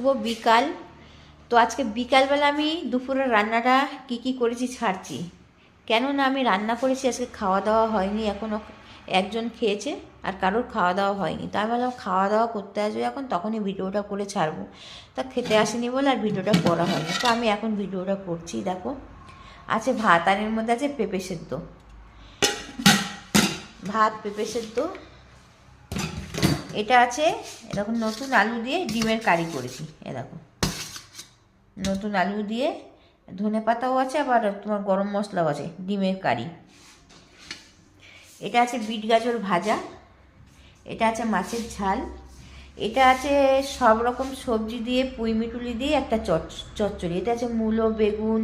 শুভ বিকাল। তো আজকে বিকালবেলা আমি দুপুরের রান্নাটা কি করেছি ছাড়ছি। কেননা আমি রান্না করেছি, আজকে খাওয়া দাওয়া হয়নি এখনও। একজন খেয়েছে আর কারোর খাওয়া দাওয়া হয়নি। তো আমি ভাবলাম খাওয়া দাওয়া করতে আসবে এখন, তখনই ভিডিওটা করে ছাড়বো। তা খেতে আসেনি বলে আর ভিডিওটা করা হয়নি। তো আমি এখন ভিডিওটা করছি। দেখো, আছে ভাত, আর এর মধ্যে আছে পেঁপে সেদ্ধ। ভাত, পেঁপে সেদ্ধ, এটা আছে। এরকম নতুন আলু দিয়ে ডিমের কারি করেছি। এরকম নতুন আলু দিয়ে ধনে পাতাও আছে, আবার তোমার গরম মশলাও আছে, ডিমের কারি। এটা আছে বিট গাজর ভাজা। এটা আছে মাছের ঝাল। এটা আছে সব রকম সবজি দিয়ে, পুঁই মিটুলি দিয়ে একটা চচ্চড়ি। এটা আছে মূলো, বেগুন,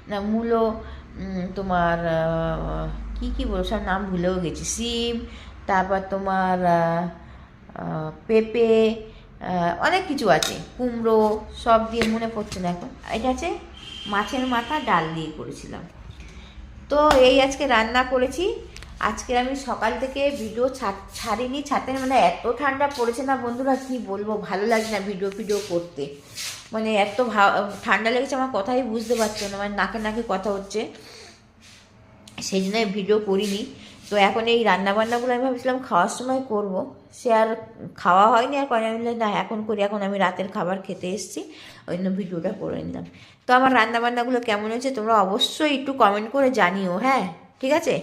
না মূলো, তোমার কি বলো, সব নাম ভুলেও গেছি, সিম, তারপর তোমার পেঁপে, অনেক কিছু আছে, কুমড়ো, সব দিয়ে মনে পড়ছে না এখন। এটা আছে মাছের মাথা, ডাল দিয়ে করেছিলাম। তো এই আজকে রান্না করেছি। আজকে আমি সকাল থেকে ভিডিও ছাড়িনি, ছাড়তে মানে এত ঠান্ডা পড়েছে না বন্ধুরা, কি বলবো, ভালো লাগে না ভিডিও করতে। মানে এত ঠান্ডা লেগেছে, আমার কথাই বুঝতে পারছো না, মানে নাকে নাকে কথা হচ্ছে, সেই জন্য ভিডিও করিনি। তো এখন এই রান্নাবান্নাগুলো আমি ভাবছিলাম খাওয়ার সময় করব, সে আর খাওয়া হয়নি। আর কয়না মিলে না এখন করি, এখন আমি রাতের খাবার খেতে এসেছি, ওই জন্য ভিডিওটা করে নিলাম। তো আমার রান্নাবান্নাগুলো কেমন হয়েছে তোমরা অবশ্যই একটু কমেন্ট করে জানিও, হ্যাঁ ঠিক আছে।